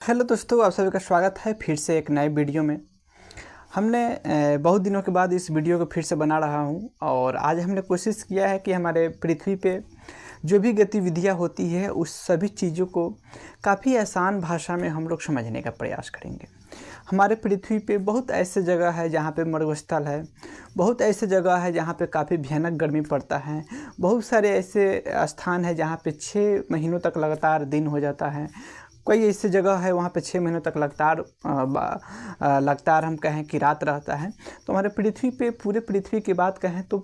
Hello दोस्तों, आप सभी का स्वागत है फिर से एक नए वीडियो में। हमने बहुत दिनों के बाद इस वीडियो को फिर से बना रहा हूं और आज हमने कोशिश किया है कि हमारे पृथ्वी पे जो भी गतिविधियां होती है उस सभी चीज़ों को काफ़ी आसान भाषा में हम लोग समझने का प्रयास करेंगे। हमारे पृथ्वी पे बहुत ऐसे जगह है जहाँ पे मरुस्थल है, बहुत ऐसे जगह है जहाँ पे काफ़ी भयानक गर्मी पड़ता है, बहुत सारे ऐसे स्थान है जहाँ पे 6 महीनों तक लगातार दिन हो जाता है। कोई ऐसी जगह है वहाँ पे 6 महीनों तक लगातार हम कहें कि रात रहता है। तो हमारे पृथ्वी पे पूरे पृथ्वी की बात कहें तो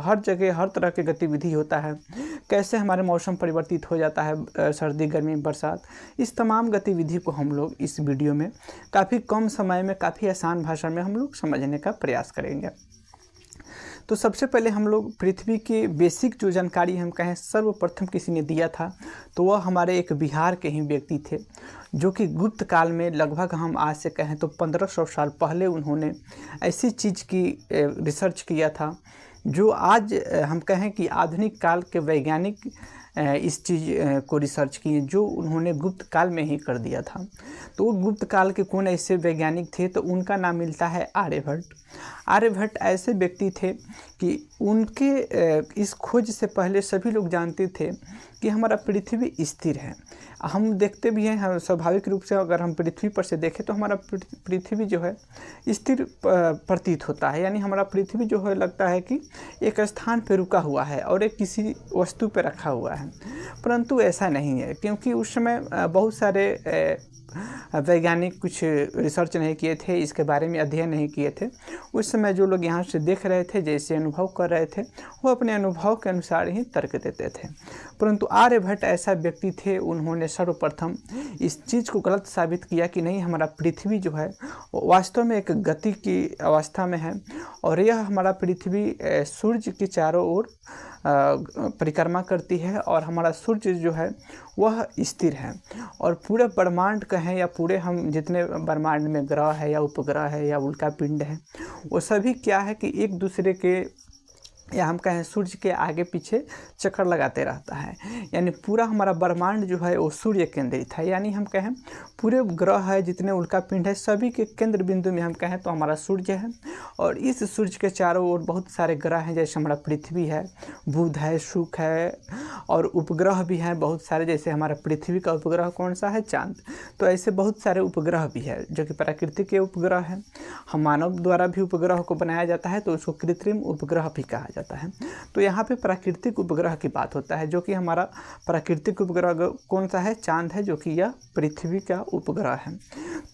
हर जगह हर तरह की गतिविधि होता है। कैसे हमारे मौसम परिवर्तित हो जाता है, सर्दी गर्मी बरसात, इस तमाम गतिविधि को हम लोग इस वीडियो में काफ़ी कम समय में काफ़ी आसान भाषा में हम लोग समझने का प्रयास करेंगे। तो सबसे पहले हम लोग पृथ्वी के बेसिक जो जानकारी हम कहें सर्वप्रथम किसी ने दिया था तो वह हमारे एक बिहार के ही व्यक्ति थे, जो कि गुप्त काल में लगभग हम आज से कहें तो 1500 साल पहले उन्होंने ऐसी चीज़ की रिसर्च किया था जो आज हम कहें कि आधुनिक काल के वैज्ञानिक इस चीज़ को रिसर्च किए, जो उन्होंने गुप्त काल में ही कर दिया था। तो वो गुप्त काल के कौन ऐसे वैज्ञानिक थे, तो उनका नाम मिलता है आर्यभट्ट। आर्यभट्ट ऐसे व्यक्ति थे कि उनके इस खोज से पहले सभी लोग जानते थे कि हमारा पृथ्वी स्थिर है। हम देखते भी हैं, हम स्वाभाविक रूप से अगर हम पृथ्वी पर से देखें तो हमारा पृथ्वी जो है स्थिर प्रतीत होता है, यानी हमारा पृथ्वी जो है लगता है कि एक स्थान पर रुका हुआ है और एक किसी वस्तु पर रखा हुआ है। परंतु ऐसा नहीं है, क्योंकि उस समय बहुत सारे वैज्ञानिक कुछ रिसर्च नहीं किए थे, इसके बारे में अध्ययन नहीं किए थे। उस समय जो लोग यहाँ से देख रहे थे, जैसे अनुभव कर रहे थे, वो अपने अनुभव के अनुसार ही तर्क देते थे। परंतु आर्यभट्ट ऐसा व्यक्ति थे, उन्होंने सर्वप्रथम इस चीज़ को गलत साबित किया कि नहीं, हमारा पृथ्वी जो है वास्तव में एक गति की अवस्था में है और यह हमारा पृथ्वी सूर्य के चारों ओर परिक्रमा करती है और हमारा सूर्य जो है वह स्थिर है। और पूरे ब्रह्मांड कहें या पूरे हम जितने ब्रह्मांड में ग्रह है या उपग्रह है या उल्का पिंड है, वो सभी क्या है कि एक दूसरे के या हम कहें सूर्य के आगे पीछे चक्कर लगाते रहता है। यानी पूरा हमारा ब्रह्मांड जो है वो सूर्य केंद्रित है, यानी हम कहें पूरे ग्रह है जितने उल्का पिंड है सभी के केंद्र बिंदु में हम कहें तो हमारा सूर्य है। और इस सूर्य के चारों ओर बहुत सारे ग्रह हैं, जैसे हमारा पृथ्वी है, बुध है, शुक्र है और उपग्रह भी हैं बहुत सारे। जैसे हमारा पृथ्वी का उपग्रह कौन सा है? चांद। तो ऐसे बहुत सारे उपग्रह भी है जो कि प्राकृतिक के उपग्रह हैं। हम मानव द्वारा भी उपग्रह को बनाया जाता है तो उसको कृत्रिम उपग्रह भी कहा जाता है। तो यहाँ पे प्राकृतिक उपग्रह की बात होता है, जो कि हमारा प्राकृतिक उपग्रह कौन सा है? चांद है, जो कि यह पृथ्वी का उपग्रह है।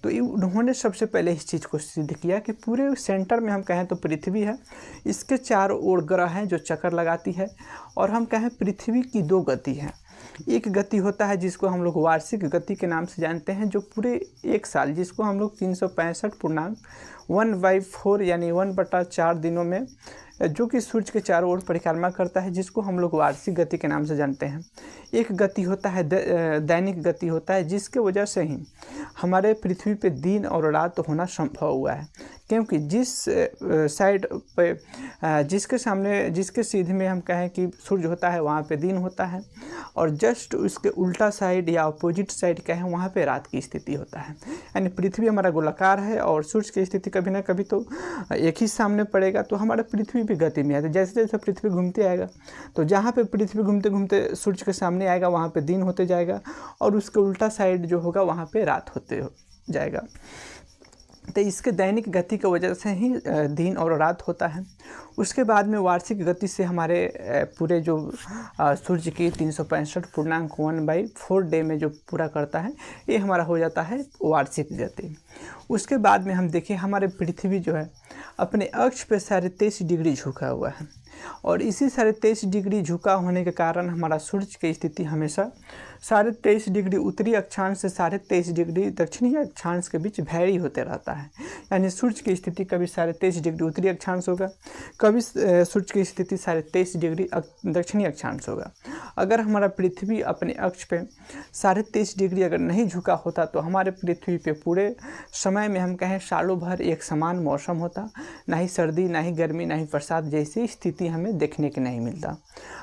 तो उन्होंने सबसे पहले इस चीज़ को सिद्ध किया कि पूरे सेंटर में हम कहें तो पृथ्वी है, इसके चारों ओर ग्रह हैं जो चक्कर लगाती है। और हम कहें पृथ्वी की दो गति है, एक गति होता है जिसको हम लोग वार्षिक गति के नाम से जानते हैं, जो पूरे एक साल, जिसको हम लोग 365.1/4 यानी 1/4 दिनों में जो कि सूर्य के चारों ओर परिक्रमा करता है, जिसको हम लोग वार्षिक गति के नाम से जानते हैं। एक गति होता है दैनिक गति होता है, जिसके वजह से ही हमारे पृथ्वी पे दिन और रात होना संभव हुआ है, क्योंकि जिस साइड पे जिसके सीधे में हम कहें कि सूर्य होता है वहाँ पे दिन होता है, और जस्ट उसके उल्टा साइड या अपोजिट साइड कहें वहाँ पे रात की स्थिति होता है। यानी पृथ्वी हमारा गोलाकार है और सूर्य की स्थिति कभी ना कभी तो एक ही सामने पड़ेगा, तो हमारा पृथ्वी भी गति में है। तो जैसे जैसे पृथ्वी घूमते आएगा तो जहाँ पे पृथ्वी घूमते घूमते सूर्य के सामने आएगा वहाँ पे दिन होते जाएगा, और उसके उल्टा साइड जो होगा वहाँ पे रात होते जाएगा। तो इसके दैनिक गति की वजह से ही दिन और रात होता है। उसके बाद में वार्षिक गति से हमारे पूरे जो सूर्य की 365.1/4 डे में जो पूरा करता है, ये हमारा हो जाता है वार्षिक गति। उसके बाद में हम देखें हमारे पृथ्वी जो है अपने अक्ष पे 23.5 डिग्री झुका हुआ है, और इसी 23.5 डिग्री झुका होने के कारण हमारा सूर्य की स्थिति हमेशा 23.5 डिग्री उत्तरी अक्षांश से 23.5 डिग्री दक्षिणी अक्षांश के बीच वैरी होते रहता है। यानी सूर्य की स्थिति कभी 23.5 डिग्री उत्तरी अक्षांश होगा, कभी सूर्य की स्थिति 23.5 डिग्री दक्षिणी अक्षांश होगा। अगर हमारा पृथ्वी अपने अक्ष पे 23.5 डिग्री अगर नहीं झुका होता तो हमारे पृथ्वी पे पूरे समय में हम कहें सालों भर एक समान मौसम होता, ना ही सर्दी, ना ही गर्मी, ना ही बरसात जैसी स्थिति हमें देखने को नहीं मिलता।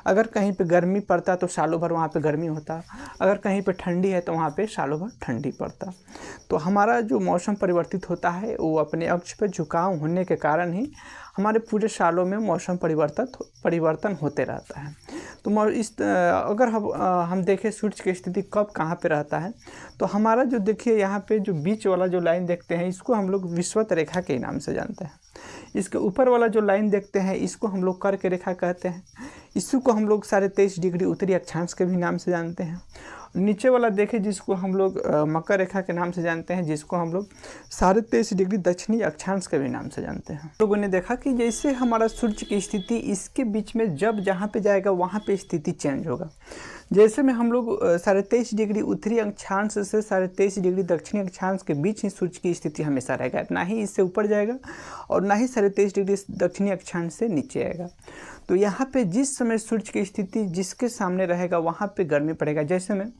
अगर कहीं पे गर्मी पड़ता तो सालों भर वहाँ पे गर्मी होता, अगर कहीं पे ठंडी है तो वहाँ पे सालों भर ठंडी पड़ता। तो हमारा जो मौसम परिवर्तित होता है वो अपने अक्ष पे झुकाव होने के कारण ही हमारे पूरे सालों में मौसम परिवर्तन होते रहता है। तो अगर हम देखें सूर्य की स्थिति कब कहाँ पे रहता है, तो हमारा जो देखिए यहाँ पे जो बीच वाला जो लाइन देखते हैं इसको हम लोग विषुवत रेखा के नाम से जानते हैं। इसके ऊपर वाला जो लाइन देखते हैं इसको हम लोग कर्क रेखा कहते हैं। इसी को हम लोग 23.5 डिग्री उत्तरी अक्षांश के भी नाम से जानते हैं। नीचे वाला देखें जिसको हम लोग मकर रेखा के नाम से जानते हैं, जिसको हम लोग 23.5 डिग्री दक्षिणी अक्षांश के भी नाम से जानते हैं। लोगों ने देखा कि जैसे हमारा सूर्य की स्थिति इसके बीच में जब जहाँ पे जाएगा वहाँ पे स्थिति चेंज होगा। जैसे में हम लोग 23.5 डिग्री उत्तरी अक्षांश से 23.5 डिग्री दक्षिणी अक्षांश के बीच ही सूर्य की स्थिति हमेशा रहेगा, ना ही इससे ऊपर जाएगा और ना ही 23.5 डिग्री दक्षिणी अक्षांश से नीचे आएगा। तो यहाँ पे जिस समय सूर्य की स्थिति जिसके सामने रहेगा वहाँ पे गर्मी पड़ेगा। जैसे में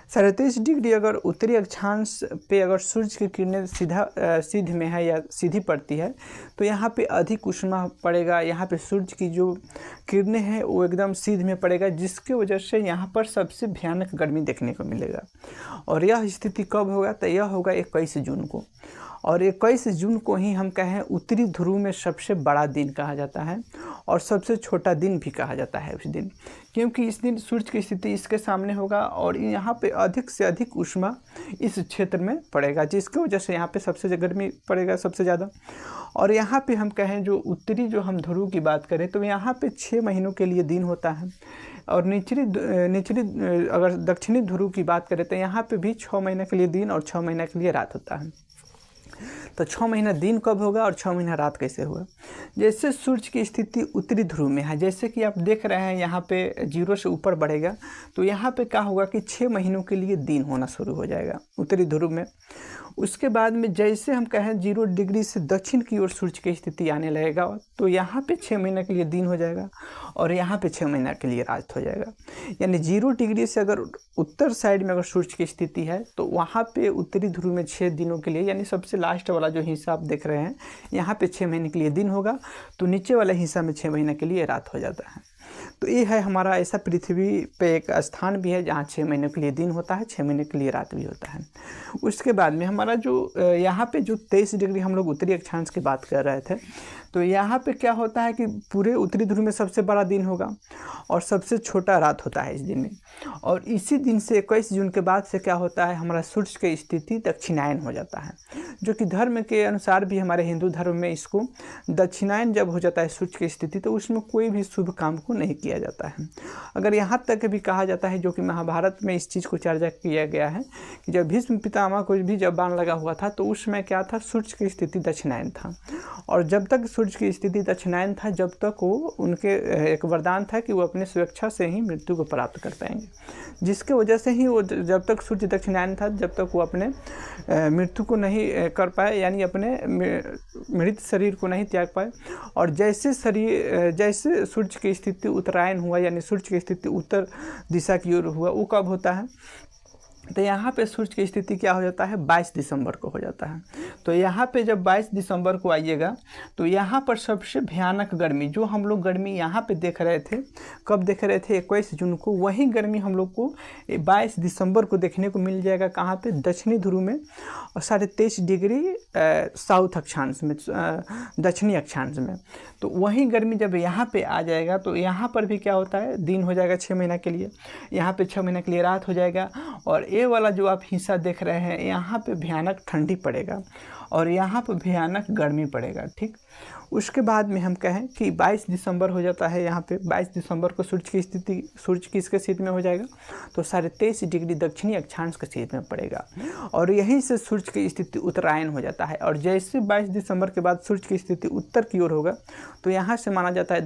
23.5 डिग्री अगर उत्तरी अक्षांश पे अगर सूर्य की किरणें सीधे में है या सीधी पड़ती है तो यहाँ पे अधिक उष्मा पड़ेगा। यहाँ पे सूर्य की जो किरणें हैं वो एकदम सीधे में पड़ेगा, जिसकी वजह से यहाँ पर सबसे भयानक गर्मी देखने को मिलेगा। और यह स्थिति कब होगा, तो यह होगा 21 जून को। और 21 जून को ही हम कहें उत्तरी ध्रुव में सबसे बड़ा दिन कहा जाता है और सबसे छोटा दिन भी कहा जाता है उस दिन, क्योंकि इस दिन सूर्य की स्थिति इसके सामने होगा और यहाँ पे अधिक से अधिक उष्मा इस क्षेत्र में पड़ेगा, जिसकी वजह से यहाँ पे सबसे गर्मी पड़ेगा सबसे ज़्यादा। और यहाँ पे हम कहें जो उत्तरी जो हम ध्रुव की बात करें तो यहाँ पे 6 महीनों के लिए दिन होता है और निचली अगर दक्षिणी ध्रुव की बात करें तो यहाँ पे भी 6 महीने के लिए दिन और 6 महीने के लिए रात होता है। तो 6 महीना दिन कब होगा और 6 महीना रात कैसे होगा? जैसे सूर्य की स्थिति उत्तरी ध्रुव में है, जैसे कि आप देख रहे हैं यहाँ पे 0 से ऊपर बढ़ेगा तो यहाँ पे क्या होगा कि 6 महीनों के लिए दिन होना शुरू हो जाएगा उत्तरी ध्रुव में। उसके बाद में जैसे हम कहें 0 डिग्री से दक्षिण की ओर सूर्य की स्थिति आने लगेगा तो यहाँ पे 6 महीने के लिए दिन हो जाएगा और यहाँ पे 6 महीने के लिए रात हो जाएगा। यानी 0 डिग्री से अगर उत्तर साइड में अगर सूर्य की स्थिति है तो वहाँ पे उत्तरी ध्रुव में 6 दिनों के लिए, यानी सबसे लास्ट वाला जो हिस्सा आप देख रहे हैं यहाँ पे 6 महीने के लिए दिन होगा, तो नीचे वाले हिस्सा में 6 महीने के लिए रात हो जाता है। तो ये है हमारा ऐसा पृथ्वी पे एक स्थान भी है जहाँ 6 महीने के लिए दिन होता है, 6 महीने के लिए रात भी होता है। उसके बाद में हमारा जो यहाँ पे जो 23 डिग्री हम लोग उत्तरी अक्षांश की बात कर रहे थे, तो यहाँ पे क्या होता है कि पूरे उत्तरी ध्रुव में सबसे बड़ा दिन होगा और सबसे छोटा रात होता है इस दिन में। और इसी दिन से 21 जून के बाद से क्या होता है, हमारा सूर्य की स्थिति दक्षिणायन हो जाता है, जो कि धर्म के अनुसार भी हमारे हिंदू धर्म में इसको दक्षिणायन जब हो जाता है सूर्य की स्थिति तो उसमें कोई भी शुभ काम को नहीं किया जाता है। अगर यहाँ तक भी कहा जाता है, जो कि महाभारत में इस चीज़ को चर्चा किया गया है कि जब भीष्म पितामह को भी जब बाण लगा हुआ था तो उस समय क्या था, सूर्य की स्थिति दक्षिणायन था और जब तक सूर्य की स्थिति दक्षिणायन था जब तक वो उनके एक वरदान था कि वो अपने स्वेच्छा से ही मृत्यु को प्राप्त कर पाएंगे, जिसके वजह से ही वो जब तक सूर्य दक्षिणायन था जब तक वो अपने मृत्यु को नहीं कर पाए, यानी अपने मृत शरीर को नहीं त्याग पाए। और जैसे सूर्य की स्थिति उत्तरायण हुआ, यानी सूर्य की स्थिति उत्तर दिशा की ओर हुआ, वो कब होता है, तो यहाँ पे सूर्य की स्थिति क्या हो जाता है, 22 दिसंबर को हो जाता है। तो यहाँ पे जब 22 दिसंबर को आइएगा तो यहाँ पर सबसे भयानक गर्मी, जो हम लोग गर्मी यहाँ पे देख रहे थे, कब देख रहे थे 21 जून को, वही गर्मी हम लोग को 22 दिसंबर को देखने को मिल जाएगा। कहाँ पे, दक्षिणी ध्रुव में और 23.5 डिग्री साउथ अक्षांश में, दक्षिणी अक्षांश में। तो वही गर्मी जब यहाँ पे आ जाएगा तो यहाँ पर भी क्या होता है, दिन हो जाएगा 6 महीने के लिए, यहाँ पे 6 महीने के लिए रात हो जाएगा। और ये वाला जो आप हिस्सा देख रहे हैं यहाँ पे भयानक ठंडी पड़ेगा और यहाँ पे भयानक गर्मी पड़ेगा। ठीक, उसके बाद में हम कहें कि 22 दिसंबर हो जाता है, यहाँ पे 22 दिसंबर को सूर्य की स्थिति, सूर्य किसके स्थिति में हो जाएगा, तो 23.5 डिग्री दक्षिणी अक्षांश के स्थिति में पड़ेगा और यहीं से सूर्य की स्थिति उत्तरायण हो जाता है। और जैसे 22 दिसंबर के बाद सूर्य की स्थिति उत्तर की ओर होगा तो यहाँ से माना जाता है,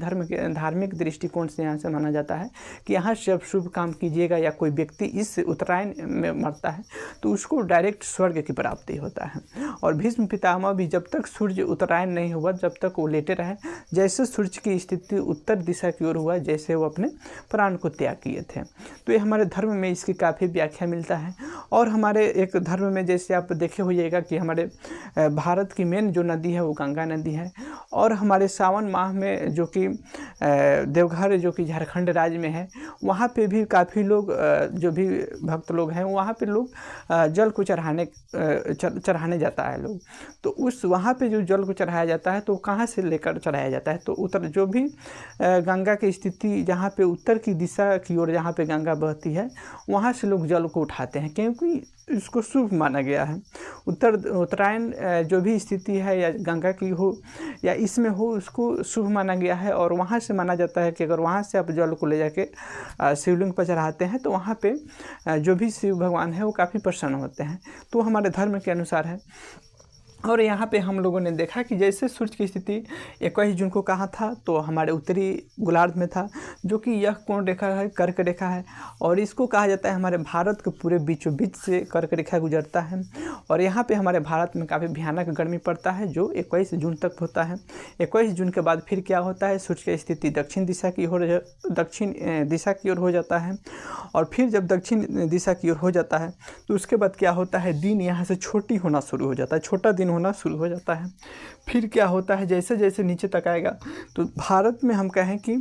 धार्मिक दृष्टिकोण से यहाँ से माना जाता है कि यहाँ से जब शुभ काम कीजिएगा या कोई व्यक्ति इस उत्तरायण में मरता है तो उसको डायरेक्ट स्वर्ग की प्राप्ति होता है। और भीष्म पितामह भी जब तक सूर्य उत्तरायण नहीं हुआ जब तक तक वो लेटे रहे। जैसे सूर्य की स्थिति उत्तर दिशा की ओर हुआ, जैसे वो अपने प्राण को त्याग किए थे। तो ये हमारे धर्म में इसकी काफ़ी व्याख्या मिलता है। और हमारे एक धर्म में जैसे आप देखे होइएगा कि हमारे भारत की मेन जो नदी है वो गंगा नदी है। और हमारे सावन माह में जो कि देवघर जो कि झारखंड राज्य में है, वहाँ पे भी काफ़ी लोग जो भी भक्त लोग हैं वहाँ पे लोग जल को चढ़ाने जाता है लोग। तो उस वहाँ पे जो जल को चढ़ाया जाता है तो कहाँ से लेकर चढ़ाया जाता है, तो उत्तर जो भी गंगा की स्थिति जहाँ पे उत्तर की दिशा की ओर जहाँ पे गंगा बहती है वहाँ से लोग जल को उठाते हैं, क्योंकि इसको शुभ माना गया है। उत्तरायण जो भी स्थिति है या गंगा की हो या इसमें हो, उसको शुभ माना गया है। और वहाँ से माना जाता है कि अगर वहाँ से आप जल को ले जाके शिवलिंग पर चढ़ाते हैं तो वहाँ पे जो भी शिव भगवान है वो काफ़ी प्रसन्न होते हैं। तो हमारे धर्म के अनुसार है। और यहाँ पे हम लोगों ने देखा कि जैसे सूर्य की स्थिति 21 जून को कहाँ था, तो हमारे उत्तरी गोलार्ध में था, जो कि यह कोण रेखा है, कर्क रेखा है। और इसको कहा जाता है हमारे भारत के पूरे बीचों बीच से कर्क रेखा गुजरता है। और यहाँ पे हमारे भारत में काफ़ी भयानक गर्मी पड़ता है जो 21 जून तक होता है। 21 जून के बाद फिर क्या होता है, सूर्य की स्थिति दक्षिण दिशा की ओर हो जाता है। और फिर जब दक्षिण दिशा की ओर हो जाता है तो उसके बाद क्या होता है, दिन यहाँ से छोटी होना शुरू हो जाता है, छोटा दिन होना शुरू हो जाता है। फिर क्या होता है, जैसे जैसे नीचे तक आएगा तो भारत में हम कहें कि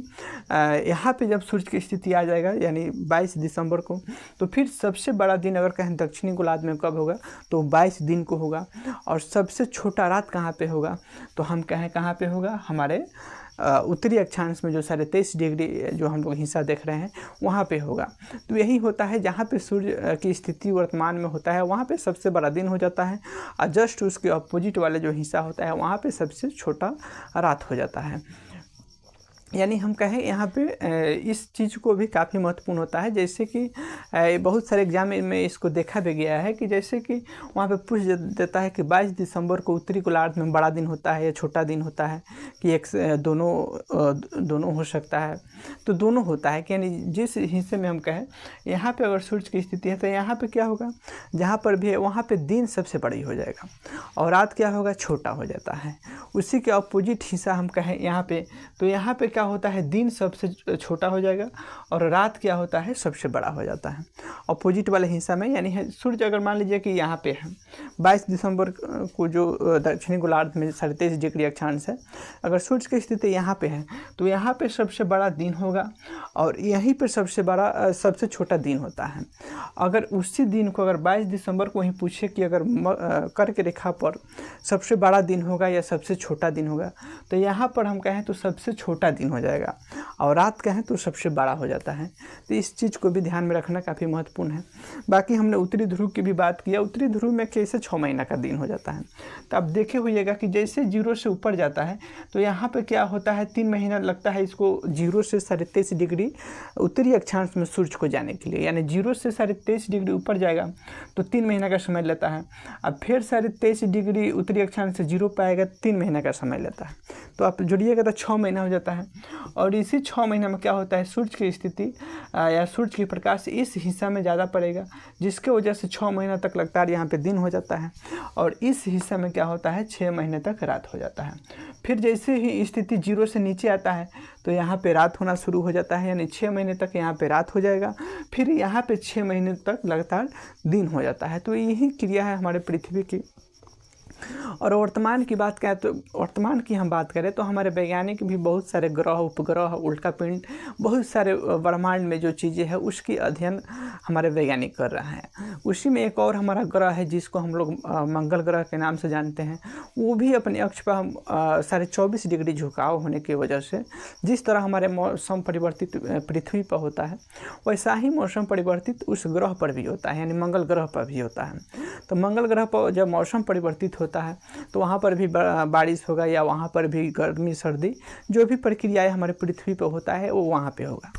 यहाँ पे जब सूर्य की स्थिति आ जाएगा यानी 22 दिसंबर को, तो फिर सबसे बड़ा दिन अगर कहें दक्षिणी गोलार्ध में कब होगा तो 22 दिन को होगा। और सबसे छोटा रात कहाँ पे होगा, तो हम कहें कहाँ पे होगा, हमारे उत्तरी अक्षांश में जो 23.5 डिग्री जो हम लोग हिस्सा देख रहे हैं वहाँ पे होगा। तो यही होता है, जहाँ पे सूर्य की स्थिति वर्तमान में होता है वहाँ पे सबसे बड़ा दिन हो जाता है, और जस्ट उसके अपोजिट वाले जो हिस्सा होता है वहाँ पे सबसे छोटा रात हो जाता है। यानी हम कहें यहाँ पे इस चीज़ को भी काफ़ी महत्वपूर्ण होता है। जैसे कि बहुत सारे एग्जाम में इसको देखा भी गया है कि जैसे कि वहाँ पे पूछ देता है कि 22 दिसंबर को उत्तरी गोलार्ध में बड़ा दिन होता है या छोटा दिन होता है, कि एक दोनों हो सकता है। तो दोनों होता है कि यानी जिस हिस्से में हम कहें यहाँ पे अगर सूर्य की स्थिति है तो यहाँ पे क्या होगा, जहाँ पर भी है वहाँ पे दिन सबसे बड़ी हो जाएगा और रात क्या होगा, छोटा हो जाता है। उसी के अपोजिट हिस्सा हम कहें यहाँ पे, तो यहाँ पे क्या होता है, दिन सबसे छोटा हो जाएगा और रात क्या होता है, सबसे बड़ा हो जाता है अपोजिट वाले हिस्सा में। यानी है सूर्य अगर मान लीजिए कि यहाँ पे है 22 दिसंबर को जो दक्षिणी गोलार्ध में 23.5 डिग्री अक्षांश है, अगर सूर्य की स्थिति यहाँ पे है तो यहाँ पे सबसे बड़ा दिन होगा और यहीं पे सबसे छोटा दिन होता है। अगर उसी दिन को अगर 22 दिसंबर को वहीं पूछे कि अगर कर्क रेखा पर सबसे बड़ा दिन होगा या सबसे छोटा दिन होगा, तो यहाँ पर हम कहें तो सबसे छोटा दिन हो जाएगा और रात कहें तो सबसे बड़ा हो जाता है। तो इस चीज़ को भी ध्यान में रखना काफ़ी महत्वपूर्ण है। बाकी हमने उत्तरी ध्रुव की भी बात किया, उत्तरी ध्रुव में कैसे 6 महीना का दिन हो जाता है। तो आप देखे होइएगा कि जैसे 0 से ऊपर जाता है तो यहाँ पे क्या होता है, 3 महीना लगता है इसको 0 से 23.5 डिग्री उत्तरी अक्षांश में सूर्य को जाने के लिए। यानी 0 से 23.5 डिग्री ऊपर जाएगा तो 3 महीना का समय लेता है। अब फिर 23.5 डिग्री उत्तरी अक्षांश से 0 पर आएगा, 3 महीना का समय लेता है। तो आप जोड़िएगा तो 6 महीना हो जाता है। और इसी 6 महीने में क्या होता है, सूर्य की स्थिति या सूर्य की प्रकाश इस हिस्सा में ज़्यादा पड़ेगा, जिसके वजह से 6 महीना तक लगातार यहाँ पे दिन हो जाता है और इस हिस्से में क्या होता है, 6 महीने तक रात हो जाता है। फिर जैसे ही स्थिति 0 से नीचे आता है तो यहाँ पे रात होना शुरू हो जाता है, यानी 6 महीने तक यहाँ पे रात हो जाएगा, फिर यहाँ पे 6 महीने तक लगातार दिन हो जाता है। तो यही क्रिया है हमारे पृथ्वी की। और वर्तमान की बात करें तो वर्तमान की हम बात करें तो हमारे वैज्ञानिक भी बहुत सारे ग्रह, उपग्रह, उल्कापिंड, बहुत सारे ब्रह्मांड में जो चीज़ें हैं उसकी अध्ययन हमारे वैज्ञानिक कर रहे हैं। उसी में एक और हमारा ग्रह है जिसको हम लोग मंगल ग्रह के नाम से जानते हैं। वो भी अपने अक्ष पर हम 24.5 डिग्री झुकाव होने की वजह से जिस तरह हमारे मौसम परिवर्तित पृथ्वी पर होता है वैसा ही मौसम परिवर्तित उस ग्रह पर भी होता है, यानी मंगल ग्रह पर भी होता है। तो मंगल ग्रह पर जब मौसम परिवर्तित होता है तो वहाँ पर भी बारिश होगा या वहाँ पर भी गर्मी सर्दी जो भी प्रक्रियाएं हमारे पृथ्वी पर होता है वो वहाँ पे होगा।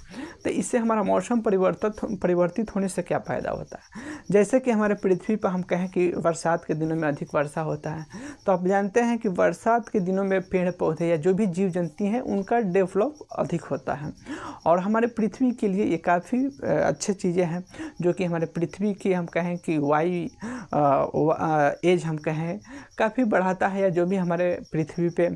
तो इससे हमारा मौसम परिवर्तित होने से क्या फ़ायदा होता है, जैसे कि हमारे पृथ्वी पर हम कहें कि बरसात के दिनों में अधिक वर्षा होता है, तो आप जानते हैं कि बरसात के दिनों में पेड़ पौधे या जो भी जीव जंतु हैं उनका डेवलप अधिक होता है। और हमारे पृथ्वी के लिए ये काफ़ी अच्छी चीज़ें हैं जो कि हमारे पृथ्वी की हम कहें कि वायु एज हम कहें काफ़ी काफ़ी बढ़ाता है, या जो भी हमारे पृथ्वी पे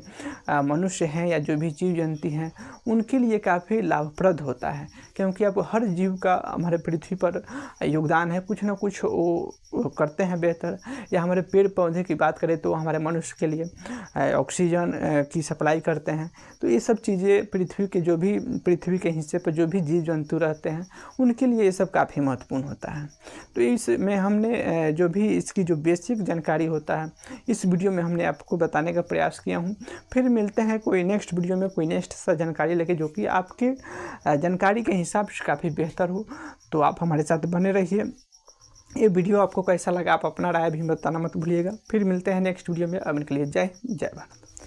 मनुष्य हैं या जो भी जीव जंतु हैं उनके लिए काफ़ी लाभप्रद होता है, क्योंकि अब हर जीव का हमारे पृथ्वी पर योगदान है, कुछ ना कुछ वो करते हैं बेहतर। या हमारे पेड़ पौधे की बात करें तो हमारे मनुष्य के लिए ऑक्सीजन की सप्लाई करते हैं। तो ये सब चीज़ें पृथ्वी के जो भी पृथ्वी के हिस्से पर जो भी जीव जंतु रहते हैं उनके लिए ये सब काफ़ी महत्वपूर्ण होता है। तो इसमें हमने जो भी इसकी जो बेसिक जानकारी होता है इस वीडियो में हमने आपको बताने का प्रयास किया हूँ। फिर मिलते हैं कोई नेक्स्ट वीडियो में कोई नेक्स्ट सा जानकारी लेके, जो कि आपके जानकारी के हिसाब से काफ़ी बेहतर हो। तो आप हमारे साथ बने रहिए। ये वीडियो आपको कैसा लगा आप अपना राय भी बताना मत भूलिएगा। फिर मिलते हैं नेक्स्ट वीडियो में। अब इनके लिए जय हिंद, जय भारत।